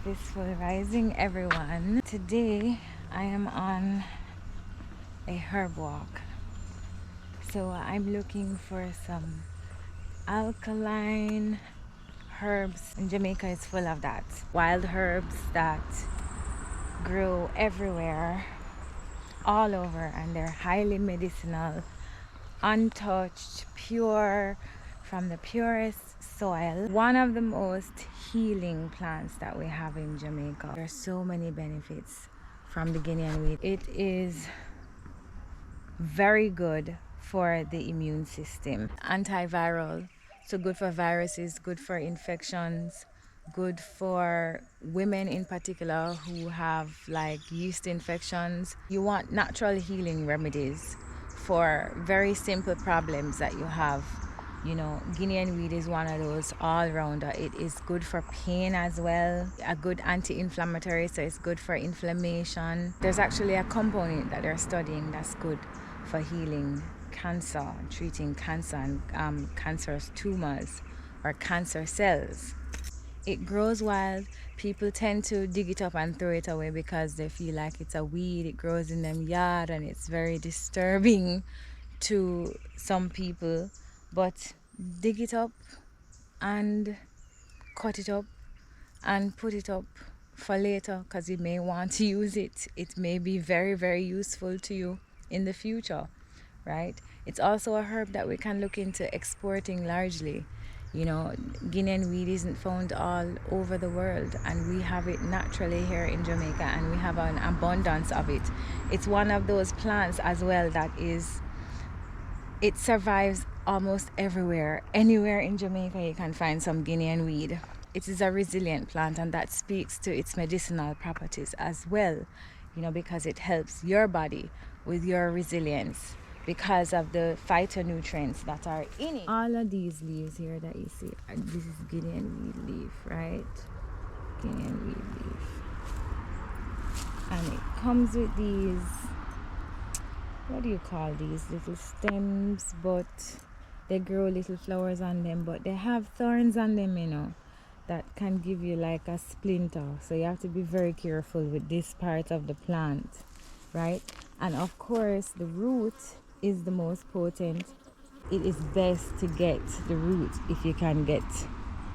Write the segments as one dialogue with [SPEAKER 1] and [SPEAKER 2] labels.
[SPEAKER 1] Rising, everyone. Today I am on a herb walk. So I'm looking for some alkaline herbs. In Jamaica is full of that. Wild herbs that grow everywhere, all over, and they're highly medicinal, untouched, pure, from the purest soil. One of the most healing plants that we have in Jamaica. There are so many benefits from the Gideon Weed. It is very good for the immune system. Antiviral, so good for viruses, good for infections, good for women in particular who have like yeast infections. You want natural healing remedies for very simple problems that you have. You know, Guinean weed is one of those all-rounder. It is good for pain as well, a good anti-inflammatory, so it's good for inflammation. There's actually a component that they're studying that's good for healing cancer, treating cancer and cancerous tumors or cancer cells. It grows wild. People tend to dig it up and throw it away because they feel like it's a weed. It grows in them yard and it's very disturbing to some people. But dig it up and cut it up and put it up for later, because you may want to use it. It may be very, very useful to you in the future, right? It's also a herb that we can look into exporting largely. You know, Guinean weed isn't found all over the world, and we have it naturally here in Jamaica, and we have an abundance of it. It's one of those plants as well that it survives almost everywhere. Anywhere in Jamaica you can find some Guinean weed. It is a resilient plant, and that speaks to its medicinal properties as well, you know, because it helps your body with your resilience because of the phytonutrients that are in it. All of these leaves here that you see, this is Gideon weed leaf, right? Gideon weed leaf. And it comes with these, what do you call these, little stems, but they grow little flowers on them, but they have thorns on them, you know, that can give you like a splinter. So you have to be very careful with this part of the plant, right? And of course the root is the most potent. It is best to get the root if you can get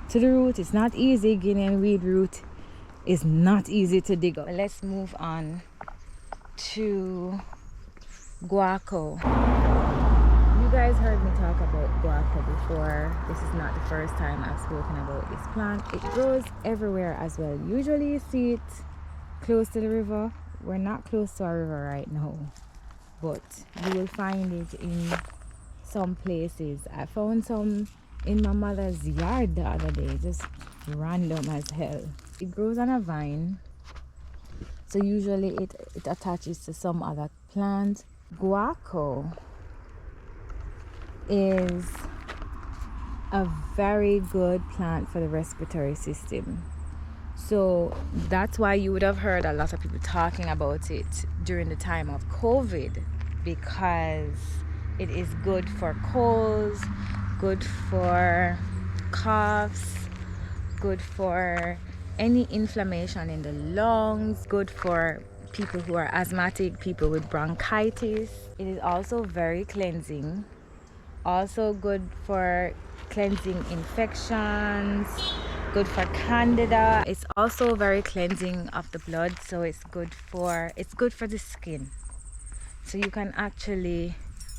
[SPEAKER 1] to the root. It's not easy. Guinean weed root is not easy to dig up. Let's move on to Guaco. You guys heard me talk about guaco before. This is not the first time I've spoken about this plant. It grows everywhere as well. Usually you see it close to the river. We're not close to a river right now, but you will find it in some places. I found some in my mother's yard the other day, just random as hell. It grows on a vine, so usually it attaches to some other plant. Guaco is a very good plant for the respiratory system. So that's why you would have heard a lot of people talking about it during the time of COVID, because it is good for colds, good for coughs, good for any inflammation in the lungs, good for people who are asthmatic, people with bronchitis. It is also very cleansing, also good for cleansing infections, good for candida. It's also very cleansing of the blood, so it's good for the skin. So you can actually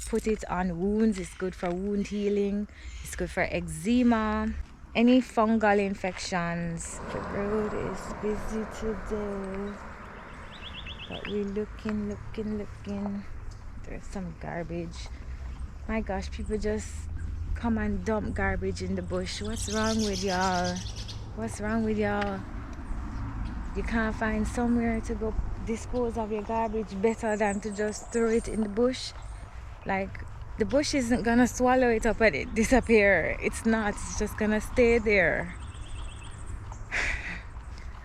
[SPEAKER 1] put it on wounds. It's good for wound healing. It's good for eczema, any fungal infections. The road is busy today, but we're looking. There's some garbage. My gosh, people just come and dump garbage in the bush. What's wrong with y'all? What's wrong with y'all? You can't find somewhere to go dispose of your garbage better than to just throw it in the bush? Like, the bush isn't gonna swallow it up and it disappear. It's not. It's just gonna stay there.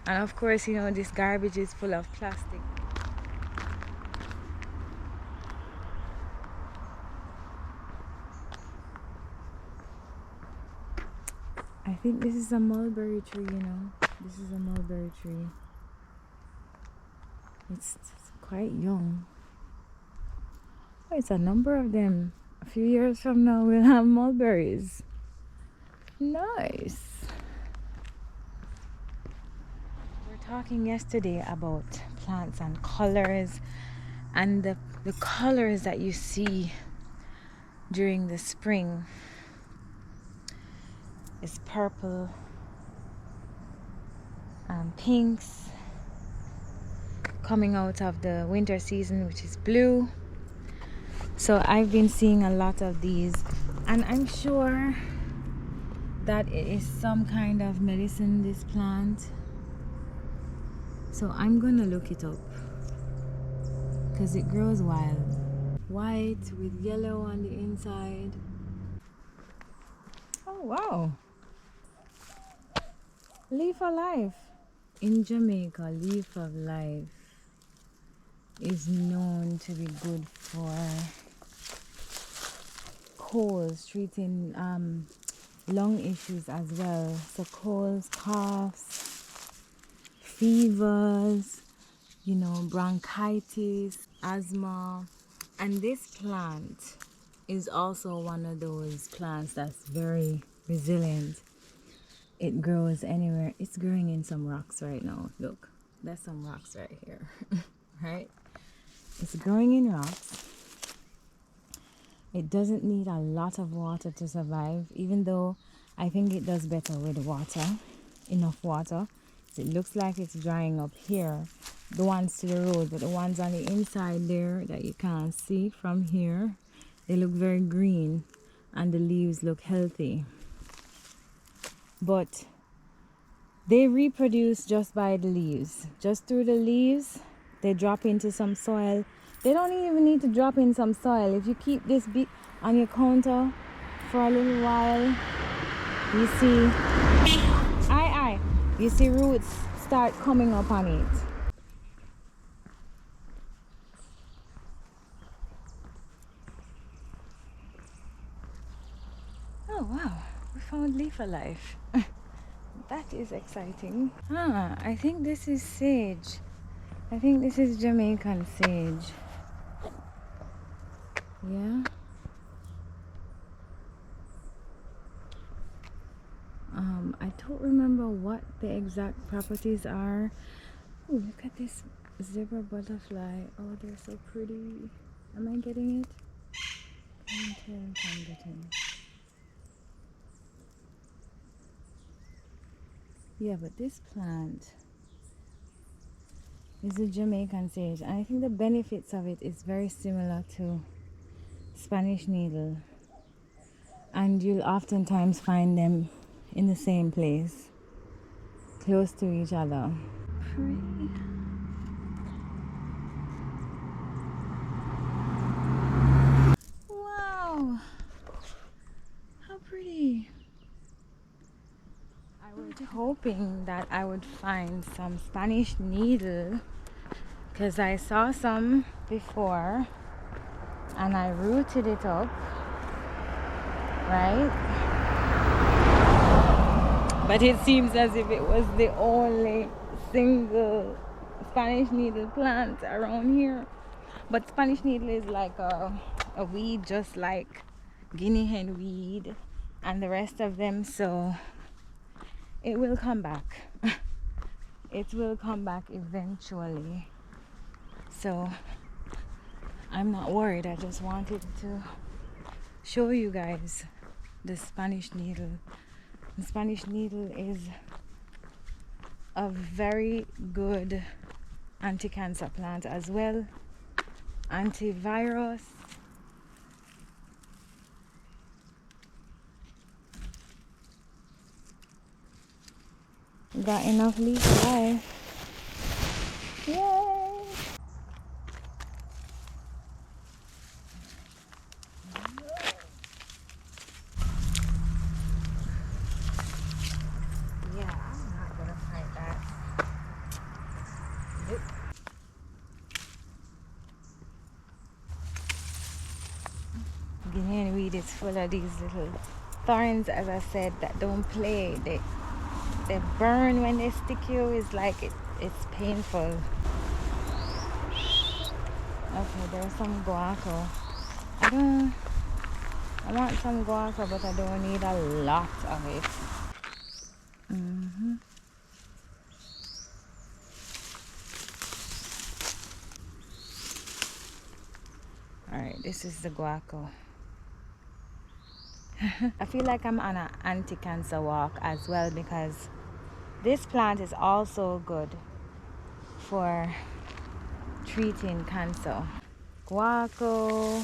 [SPEAKER 1] And of course, you know, this garbage is full of plastic. I think this is a mulberry tree, you know. This is a mulberry tree. It's quite young. Oh, it's a number of them. A few years from now, we'll have mulberries. Nice. We were talking yesterday about plants and colors, and the colors that you see during the spring is purple and pinks, coming out of the winter season, which is blue. So I've been seeing a lot of these, and I'm sure that it is some kind of medicine, this plant. So I'm gonna look it up because it grows wild. White with yellow on the inside. Oh wow. Leaf of life. In Jamaica, leaf of life is known to be good for colds, treating lung issues as well. So colds, coughs, fevers, you know, bronchitis, asthma. And this plant is also one of those plants that's very resilient. It grows anywhere. It's growing in some rocks right now. Look, there's some rocks right here. Right? It's growing in rocks. It doesn't need a lot of water to survive, even though I think it does better with water, enough water. So it looks like it's drying up here, the ones to the road, but the ones on the inside there that you can't see from here, they look very green and the leaves look healthy. But they reproduce just by the leaves. Just through the leaves, they drop into some soil. They don't even need to drop in some soil. If you keep this bit on your counter for a little while, you see, you see roots start coming up on it. Oh wow, we found leaf alive. That is exciting. I think this is sage. I think this is Jamaican sage. Yeah. I don't remember what the exact properties are. Oh, look at this Zra Butterfly. Oh, they're so pretty. Am I getting it? I can't tell if I'm getting it. Yeah, but this plant is a Jamaican sage, and I think the benefits of it is very similar to Spanish needle, and you'll oftentimes find them in the same place, close to each other. Pretty. Wow, how pretty. I was hoping that I would find some Spanish needle because I saw some before and I rooted it up, right? But it seems as if it was the only single Spanish needle plant around here. But Spanish needle is like a weed, just like guinea hen weed and the rest of them, so it will come back. It will come back eventually. So I'm not worried. I just wanted to show you guys the Spanish needle. The Spanish needle is a very good anti-cancer plant as well, antivirus. Got enough leaf alive. Yay! Gideon Weed is full of these little thorns, as I said, that don't play. they burn when they stick you. It's like it's painful. Okay, there's some guaco. I want some guaco, but I don't need a lot of it. Alright, this is the guaco. I feel like I'm on an anti-cancer walk as well, because this plant is also good for treating cancer. Guaco,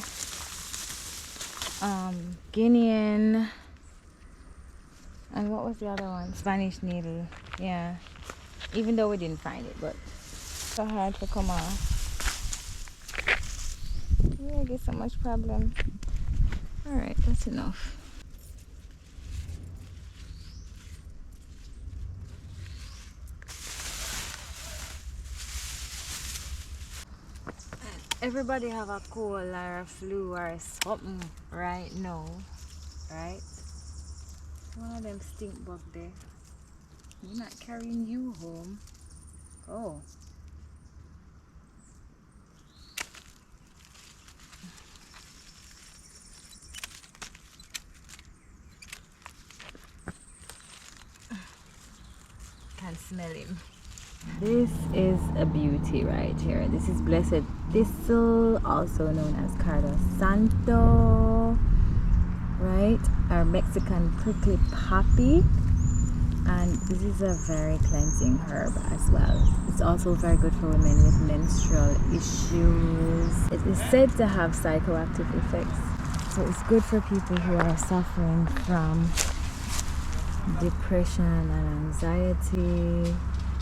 [SPEAKER 1] Guinean, and what was the other one? Spanish needle. Yeah, even though we didn't find it, but so hard to come off. Yeah, I get so much problem. Alright, that's enough. Everybody have a cold or a flu or something right now, right? One of them stink bug there. We're not carrying you home. Oh. Can smell him. This is a beauty right here. This is blessed thistle, also known as Cardo Santo, right? Our Mexican prickly poppy. And this is a very cleansing herb as well. It's also very good for women with menstrual issues. It is said to have psychoactive effects. So it's good for people who are suffering from depression and anxiety.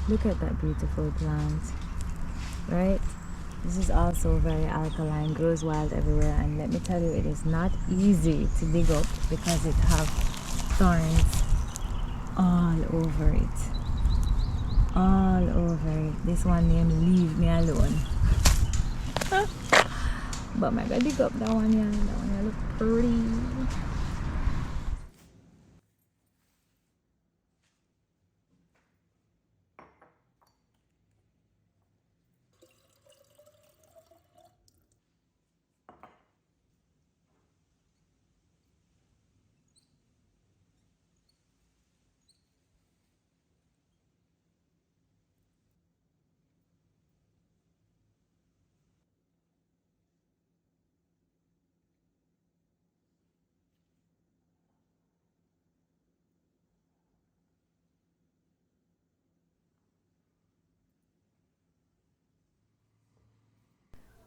[SPEAKER 1] Look at that beautiful plant, right? This is also very alkaline, grows wild everywhere, and let me tell you, it is not easy to dig up because it have thorns all over it. All over it. This one named Leave Me Alone. But I'm gonna dig up that one, yeah. That one look pretty.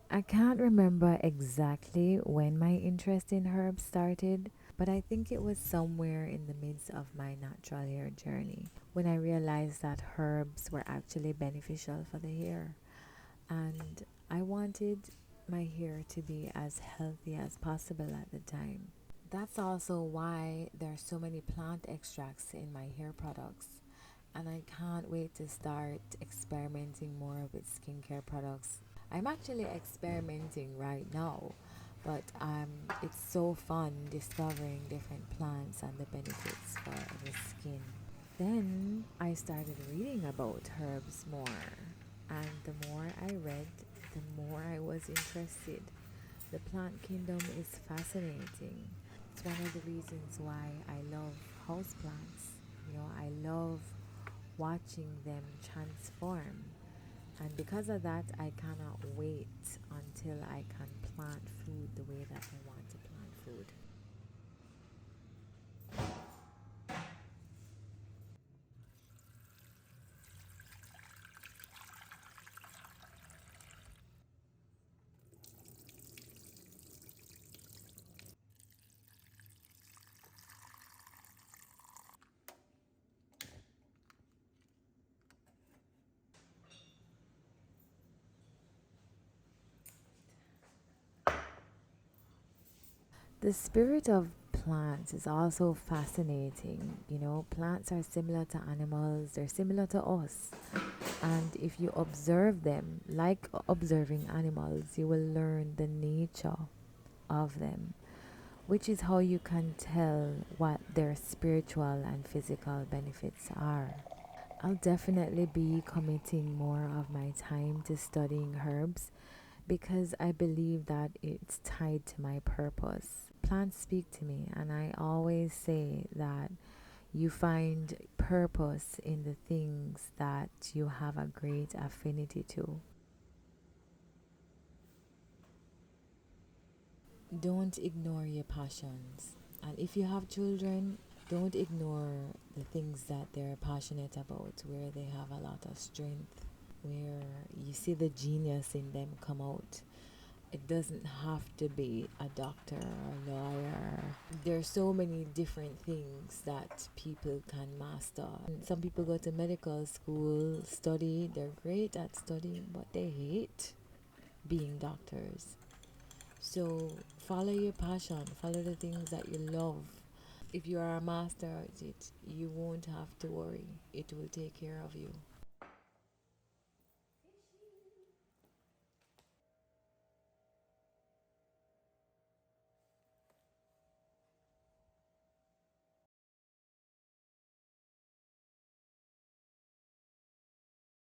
[SPEAKER 1] I can't remember exactly when my interest in herbs started, but I think it was somewhere in the midst of my natural hair journey when I realized that herbs were actually beneficial for the hair. And I wanted my hair to be as healthy as possible at the time. That's also why there are so many plant extracts in my hair products. And I can't wait to start experimenting more with skincare products. I'm actually experimenting right now, but it's so fun discovering different plants and the benefits for the skin. Then I started reading about herbs more, and the more I read, the more I was interested. The plant kingdom is fascinating. It's one of the reasons why I love houseplants. I love watching them transform. And because of that, I cannot wait until I can plant food the way that I want to plant food. The spirit of plants is also fascinating. Plants are similar to animals, they're similar to us. And if you observe them, like observing animals, you will learn the nature of them. which is how you can tell what their spiritual and physical benefits are. I'll definitely be committing more of my time to studying herbs because I believe that it's tied to my purpose. Plants speak to me, and I always say that you find purpose in the things that you have a great affinity to. Don't ignore your passions. And if you have children, don't ignore the things that they're passionate about, where they have a lot of strength, where you see the genius in them come out. It doesn't have to be a doctor or a lawyer. There are so many different things that people can master. Some people go to medical school, study, they're great at studying, but they hate being doctors. So follow your passion, follow the things that you love. If you are a master at it, you won't have to worry. It will take care of you.